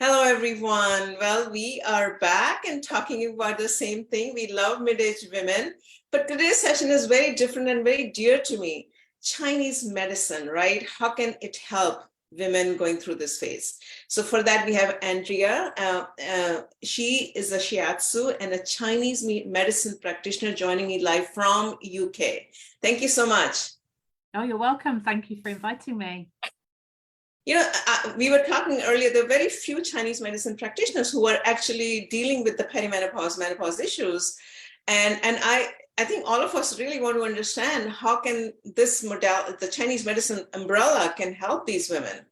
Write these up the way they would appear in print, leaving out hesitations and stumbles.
Hello, everyone. Well, we are back and talking about the same thing. We love mid-aged women, but today's session is very different and very dear to me. Chinese medicine, right? How can it help women going through this phase? So for that, we have Andrea. She is a shiatsu and a Chinese medicine practitioner joining me live from UK. Thank you so much. Oh, you're welcome. Thank you for inviting me. You know, we were talking earlier, there are very few Chinese medicine practitioners who are actually dealing with the perimenopause, menopause issues. And I think all of us really want to understand how can this modality, the Chinese medicine umbrella can help these women.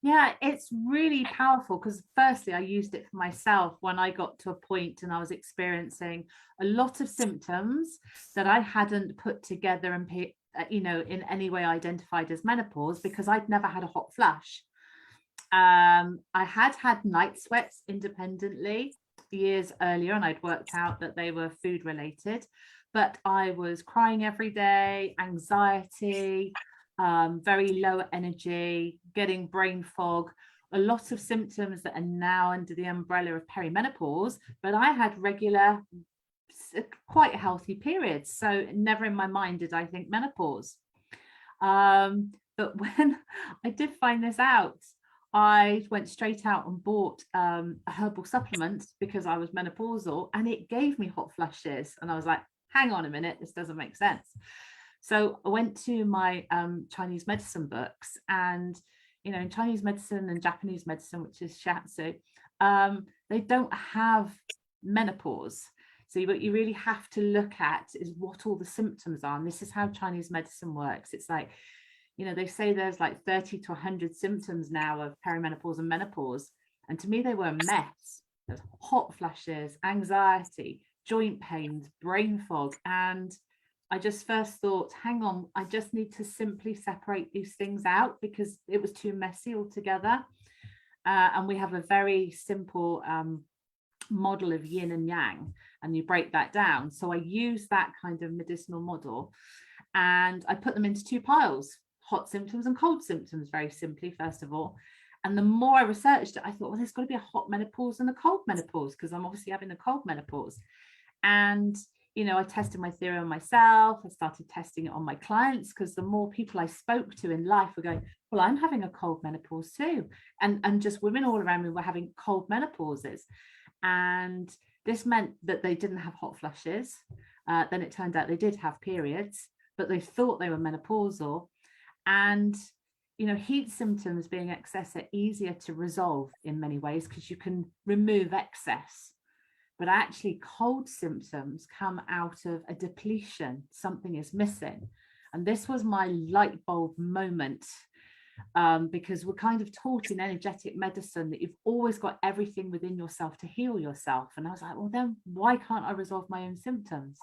Yeah, it's really powerful because firstly, I used it for myself when I got to a point and I was experiencing a lot of symptoms that I hadn't put together and in any way identified as menopause because I'd never had a hot flush. I had night sweats independently years earlier, and I'd worked out that they were food related, but I was crying every day, anxiety, very low energy, getting brain fog, a lot of symptoms that are now under the umbrella of perimenopause, but I had regular, quite healthy periods. So never in my mind did I think menopause. But when I did find this out, I went straight out and bought a herbal supplement because I was menopausal, and it gave me hot flushes. And I was like, hang on a minute, this doesn't make sense. So I went to my Chinese medicine books, and in Chinese medicine and Japanese medicine, which is shiatsu, they don't have menopause. So what you really have to look at is what all the symptoms are. And this is how Chinese medicine works. It's like, they say there's like 30 to 100 symptoms now of perimenopause and menopause. And to me, they were a mess. There's hot flashes, anxiety, joint pains, brain fog. And I just first thought, hang on, I just need to simply separate these things out because it was too messy altogether. And we have a very simple model of yin and yang, and you break that down. So I use that kind of medicinal model and I put them into two piles: hot symptoms and cold symptoms, very simply, first of all. And the more I researched it, I thought, well, there's got to be a hot menopause and a cold menopause because I'm obviously having a cold menopause. And I tested my theory on myself. I started testing it on my clients because the more people I spoke to in life were going, well, I'm having a cold menopause too. And just women all around me were having cold menopauses. And this meant that they didn't have hot flushes. Then it turned out they did have periods, but they thought they were menopausal. And, heat symptoms being excess are easier to resolve in many ways because you can remove excess. But actually, cold symptoms come out of a depletion. Something is missing. And this was my light bulb moment. Because we're kind of taught in energetic medicine that you've always got everything within yourself to heal yourself. And I was like, well, then why can't I resolve my own symptoms?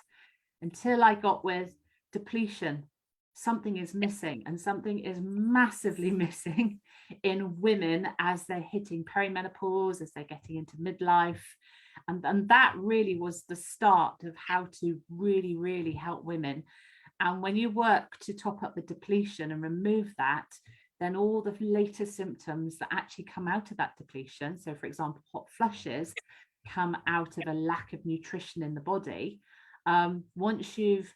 Until I got with depletion. Something is missing, and something is massively missing in women as they're hitting perimenopause, as they're getting into midlife. And that really was the start of how to really, really help women. And when you work to top up the depletion and remove that, then all the later symptoms that actually come out of that depletion, so for example, hot flushes, come out of a lack of nutrition in the body. Once you've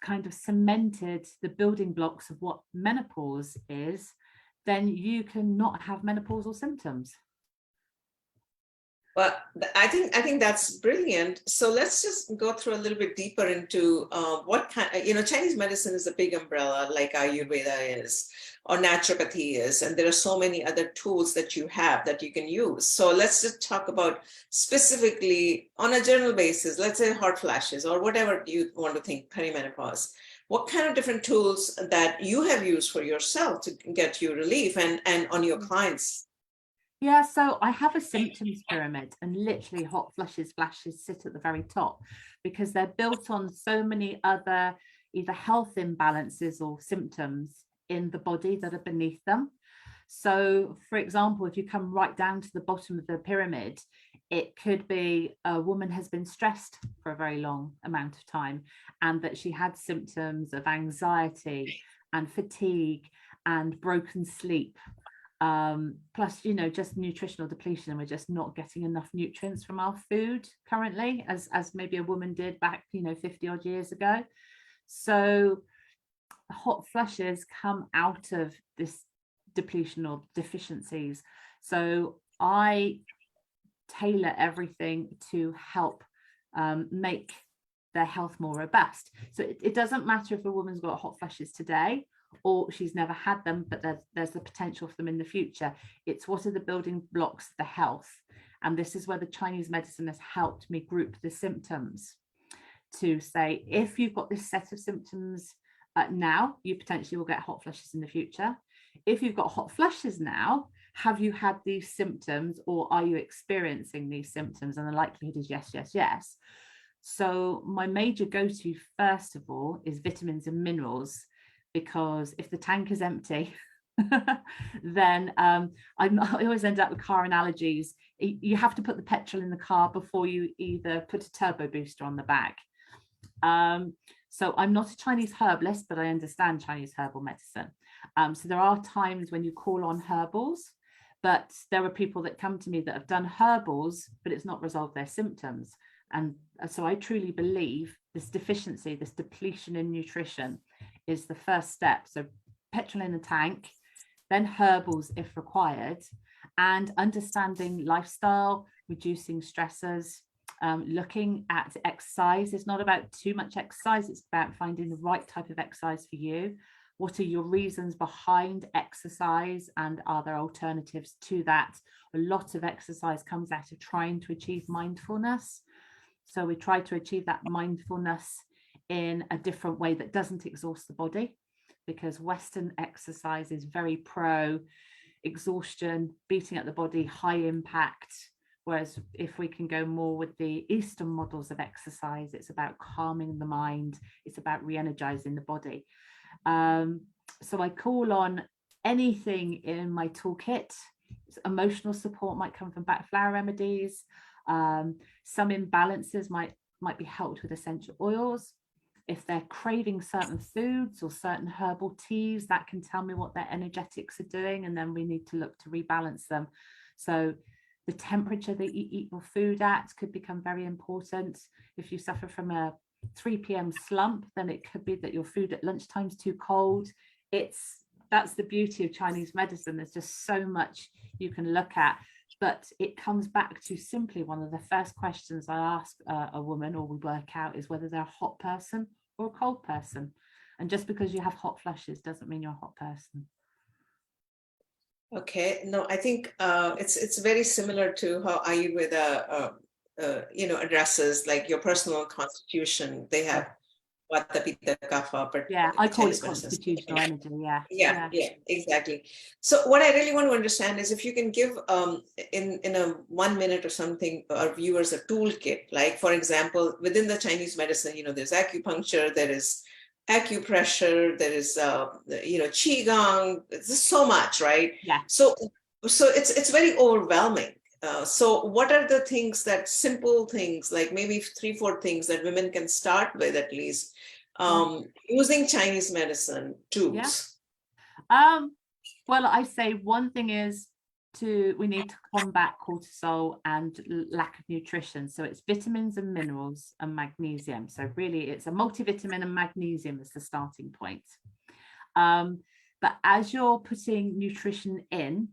kind of cemented the building blocks of what menopause is, then you can not have menopausal symptoms. Well, I think that's brilliant. So let's just go through a little bit deeper into what kind. Chinese medicine is a big umbrella, like Ayurveda is, or naturopathy is, and there are so many other tools that you have that you can use. So let's just talk about specifically on a general basis. Let's say hot flashes or whatever you want to think, perimenopause. What kind of different tools that you have used for yourself to get you relief and on your clients? Yeah, so I have a symptoms pyramid, and literally hot flushes, flashes sit at the very top because they're built on so many other either health imbalances or symptoms in the body that are beneath them. So, for example, if you come right down to the bottom of the pyramid, it could be a woman has been stressed for a very long amount of time and that she had symptoms of anxiety and fatigue and broken sleep. Plus, you know, just nutritional depletion, and we're just not getting enough nutrients from our food currently, as maybe a woman did back, you know, 50 odd years ago. So hot flushes come out of this depletion or deficiencies. So I tailor everything to help make their health more robust. So it doesn't matter if a woman's got hot flushes today or she's never had them, but there's the potential for them in the future. It's what are the building blocks of the health. And this is where the Chinese medicine has helped me group the symptoms to say, if you've got this set of symptoms now, you potentially will get hot flushes in the future. If you've got hot flushes now, have you had these symptoms, or are you experiencing these symptoms? And the likelihood is yes, yes, yes. So my major go-to, first of all, is vitamins and minerals, because if the tank is empty, then I always end up with car analogies. You have to put the petrol in the car before you either put a turbo booster on the back. So I'm not a Chinese herbalist, but I understand Chinese herbal medicine. So there are times when you call on herbals, but there are people that come to me that have done herbals, but it's not resolved their symptoms. And so I truly believe this deficiency, this depletion in nutrition is the first step. So petrol in the tank, then herbals if required, and understanding lifestyle, reducing stressors, looking at exercise. It's not about too much exercise, it's about finding the right type of exercise for you. What are your reasons behind exercise, and are there alternatives to that? A lot of exercise comes out of trying to achieve mindfulness. So we try to achieve that mindfulness in a different way that doesn't exhaust the body, because Western exercise is very pro exhaustion, beating up the body, high impact. Whereas if we can go more with the Eastern models of exercise, it's about calming the mind, it's about re-energizing the body. So I call on anything in my toolkit. Emotional support might come from back flower remedies. Some imbalances might be helped with essential oils. If they're craving certain foods or certain herbal teas, that can tell me what their energetics are doing, and then we need to look to rebalance them. So the temperature that you eat your food at could become very important. If you suffer from a 3 p.m. slump, then it could be that your food at lunchtime is too cold. That's the beauty of Chinese medicine. There's just so much you can look at, but it comes back to simply one of the first questions I ask a woman, or we work out, is whether they're a hot person or a cold person. And just because you have hot flushes doesn't mean you're a hot person. Okay, no, I think it's very similar to how Ayurveda addresses like your personal constitution. They have Vata, Pitta, Kapha, but yeah, I call it Chinese medicine. constitutional energy. Yeah, exactly. So what I really want to understand is if you can give in a 1 minute or something our viewers a toolkit. Like, for example, within the Chinese medicine, there's acupuncture, there is acupressure, there is qigong. There's so much, right? Yeah. So it's very overwhelming. So what are the things, that simple things, like maybe 3-4 things that women can start with, at least using Chinese medicine tools? Well, I say one thing is we need to combat cortisol and lack of nutrition. So it's vitamins and minerals and magnesium. So really it's a multivitamin, and magnesium is the starting point. But as you're putting nutrition in,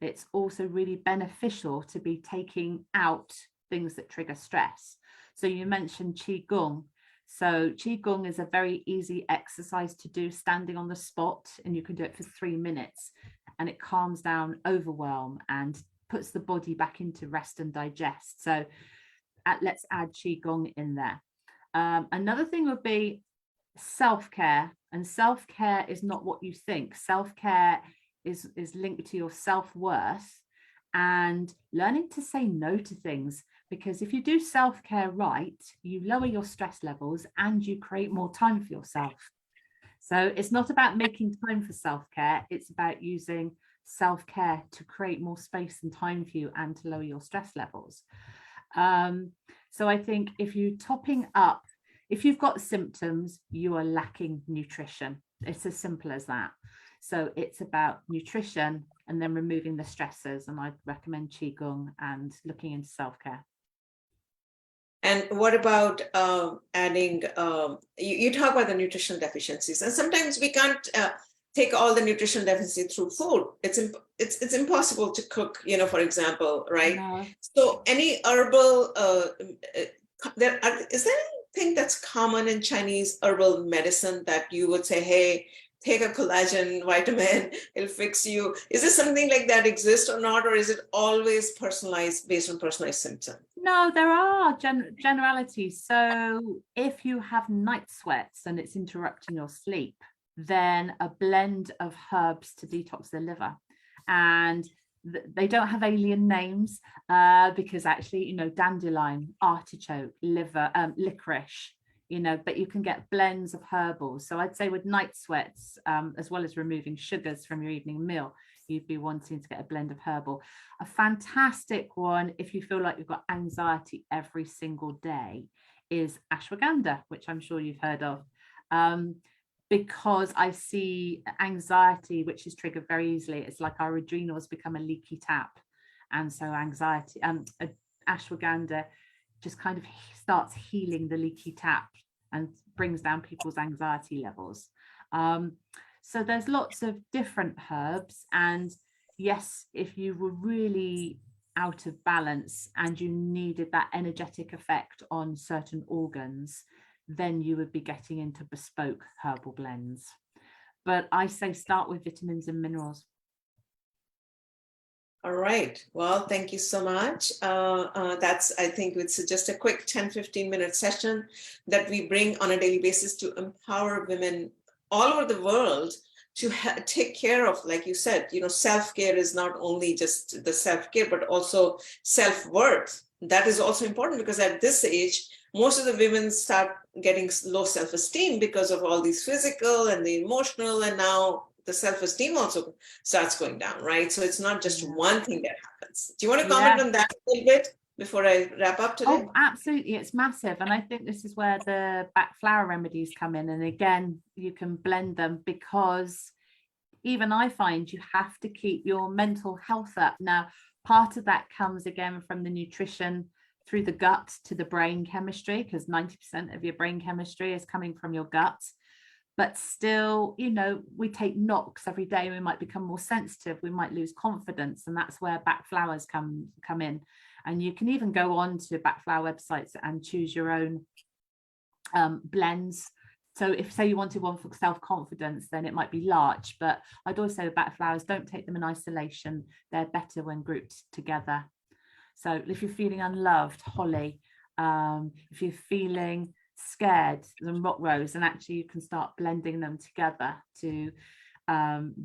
it's also really beneficial to be taking out things that trigger stress. So you mentioned Qigong. So Qigong is a very easy exercise to do standing on the spot, and you can do it for 3 minutes, and it calms down overwhelm and puts the body back into rest and digest. So let's add Qigong in there. Another thing would be self-care, and self-care is not what you think. Self-care is linked to your self-worth and learning to say no to things, because if you do self-care right, you lower your stress levels and you create more time for yourself. So it's not about making time for self-care, it's about using self-care to create more space and time for you and to lower your stress levels. So I think if you're topping up, if you've got symptoms, you are lacking nutrition. It's as simple as that. So it's about nutrition and then removing the stressors. And I'd recommend Qigong and looking into self-care. And what about adding, you talk about the nutritional deficiencies, and sometimes we can't take all the nutrition deficiency through food. It's impossible to cook, for example, right? No. So any herbal, is there anything that's common in Chinese herbal medicine that you would say, hey, take a collagen vitamin, it'll fix you? Is there something like that exist or not, or is it always personalized based on personalized symptom? No, there are generalities. So if you have night sweats and it's interrupting your sleep, then a blend of herbs to detox the liver. And they don't have alien names because actually, dandelion, artichoke, liver, licorice, but you can get blends of herbals. So I'd say with night sweats, as well as removing sugars from your evening meal, you'd be wanting to get a blend of herbal. A fantastic one, if you feel like you've got anxiety every single day, is ashwagandha, which I'm sure you've heard of. Because I see anxiety, which is triggered very easily. It's like our adrenals become a leaky tap. And so anxiety, ashwagandha just kind of starts healing the leaky tap and brings down people's anxiety levels. So there's lots of different herbs. And yes, if you were really out of balance and you needed that energetic effect on certain organs, then you would be getting into bespoke herbal blends. But I say start with vitamins and minerals. All right. Well, thank you so much. I think it's just a quick 10-15-minute session that we bring on a daily basis to empower women all over the world to take care of, like you said, self-care is not only just the self-care, but also self-worth. That is also important because at this age, most of the women start getting low self-esteem because of all these physical and the emotional, and now the self-esteem also starts going down, right? So it's not just one thing that happens. Do you want to comment on that a little bit before I wrap up today? Oh, absolutely. It's massive. And I think this is where the back flower remedies come in. And again, you can blend them because even I find you have to keep your mental health up. Now, part of that comes again from the nutrition through the gut to the brain chemistry, because 90% of your brain chemistry is coming from your gut. But still, we take knocks every day. We might become more sensitive. We might lose confidence. And that's where back flowers come in. And you can even go on to back flower websites and choose your own blends. So if, say, you wanted one for self-confidence, then it might be large. But I'd always say with back flowers, don't take them in isolation. They're better when grouped together. So if you're feeling unloved, holly. If you're feeling scared, then rock rose. And actually you can start blending them together to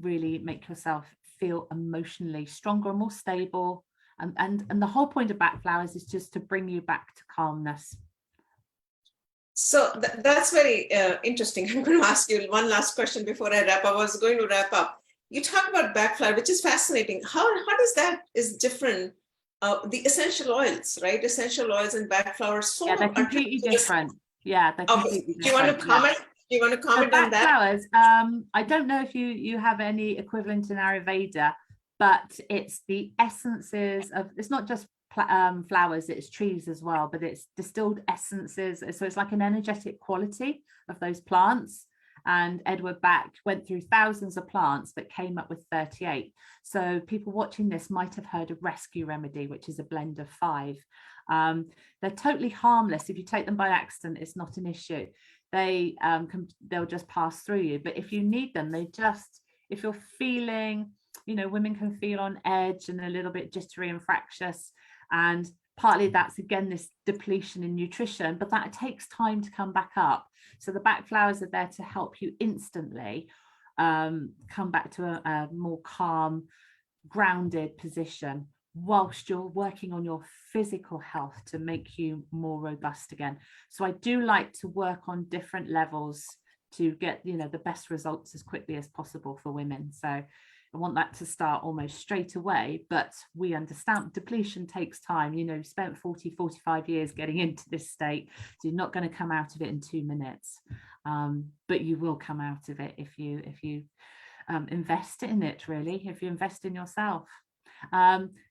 really make yourself feel emotionally stronger and more stable. And the whole point of back flowers is just to bring you back to calmness. So that's very interesting. I'm going to ask you one last question before I wrap up. I was going to wrap up. You talk about back flower, which is fascinating. How does that is different? The essential oils, right? Essential oils and back flowers. They're completely different. Yeah, they're completely different. Do you want to comment? Do you want to comment on that? Flowers, I don't know if you have any equivalent in Ayurveda, but it's the essences of, it's not just flowers, it's trees as well, but it's distilled essences. So it's like an energetic quality of those plants. And Edward Bach went through thousands of plants but came up with 38. So people watching this might have heard of rescue remedy, which is a blend of 5. They're totally harmless. If you take them by accident, it's not an issue. They'll just pass through you. But if you need them, if you're feeling, women can feel on edge and a little bit jittery and fractious. And partly that's, again, this depletion in nutrition, but that takes time to come back up. So the back flowers are there to help you instantly come back to a more calm, grounded position whilst you're working on your physical health to make you more robust again. So I do like to work on different levels to get, the best results as quickly as possible for women. So I want that to start almost straight away, but we understand depletion takes time. Spent 40-45 years getting into this state, so you're not going to come out of it in 2 minutes, but you will come out of it if you invest in it, really, if you invest in yourself.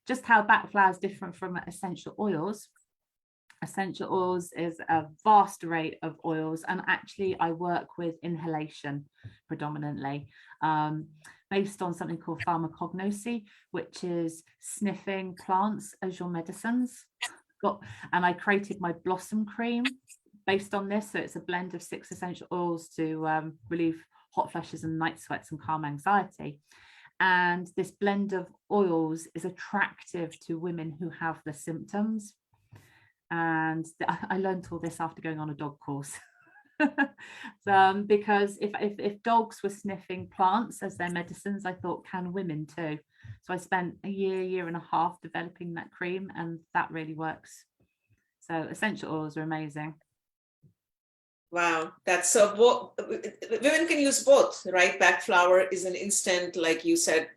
Just how back flower is different from essential oils. Essential oils is a vast array of oils, and actually I work with inhalation predominantly, based on something called pharmacognosy, which is sniffing plants as your medicines. And I created my blossom cream based on this. So it's a blend of 6 essential oils to relieve hot flushes and night sweats and calm anxiety. And this blend of oils is attractive to women who have the symptoms. And I learned all this after going on a dog course. Because if dogs were sniffing plants as their medicines, I thought, can women too? So I spent a year and a half developing that cream, and that really works. So essential oils are amazing. Wow, that's so women can use both, right? Back flower is an instant, like you said,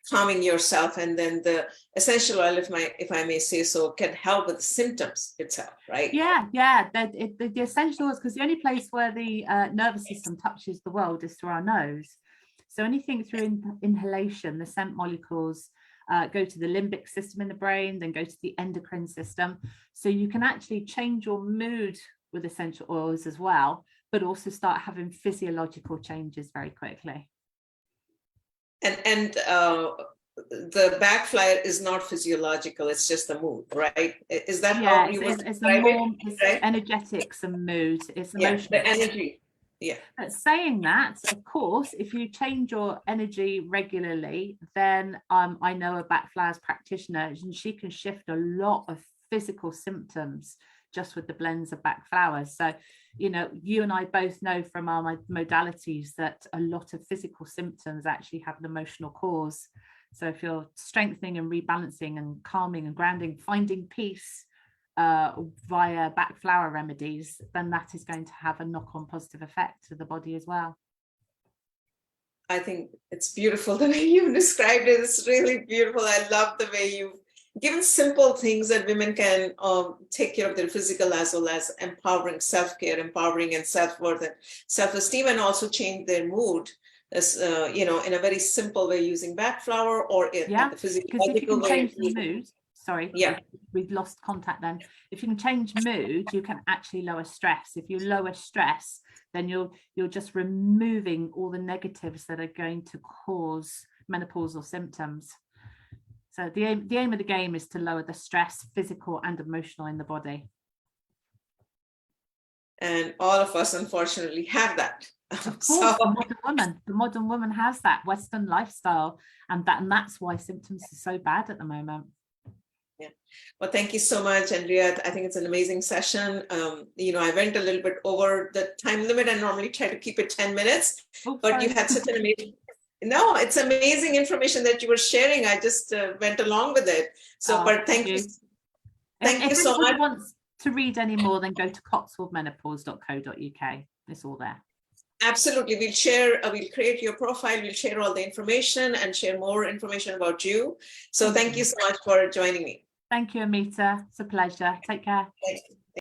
calming yourself, and then the essential oil, if I may say so, can help with the symptoms itself, right? Yeah, the essential oils, because the only place where the nervous system touches the world is through our nose. So anything through inhalation, the scent molecules go to the limbic system in the brain, then go to the endocrine system. So you can actually change your mood with essential oils as well, but also start having physiological changes very quickly. And the back flower is not physiological, it's just the mood, right? Is that how you would describe it? It's right? Energetics and mood, it's emotional. The energy. Yeah. But saying that, of course, if you change your energy regularly, then I know a back flowers practitioner, and she can shift a lot of physical symptoms just with the blends of back flowers. So, you know, you and I both know from our modalities that a lot of physical symptoms actually have an emotional cause. So if you're strengthening and rebalancing and calming and grounding, finding peace via back flower remedies, then that is going to have a knock-on positive effect to the body as well. I think it's beautiful the way you described it. It's really beautiful. I love the way you've given simple things that women can take care of their physical as well as empowering self-care, empowering and self-worth and self-esteem, and also change their mood, as you know, in a very simple way using back flower, or in the physiological way. Change the mood. Sorry, we've lost contact then. If you can change mood, you can actually lower stress. If you lower stress, then you're just removing all the negatives that are going to cause menopausal symptoms. So the aim of the game is to lower the stress, physical and emotional, in the body. And all of us, unfortunately, have that. Of course, the modern woman has that Western lifestyle, and that's why symptoms are so bad at the moment. Yeah. Well, thank you so much, Andrea. I think it's an amazing session. You know, I went a little bit over the time limit. I normally try to keep it 10 minutes, but you had such an amazing... No, it's amazing information that you were sharing. I just went along with it. So, but thank you. Thank you so much. If anyone wants to read any more, then go to cotswoldmenopause.co.uk. It's all there. Absolutely. We'll share, we'll create your profile. We'll share all the information and share more information about you. So thank you so much for joining me. Thank you, Amita. It's a pleasure. Take care. Thank you.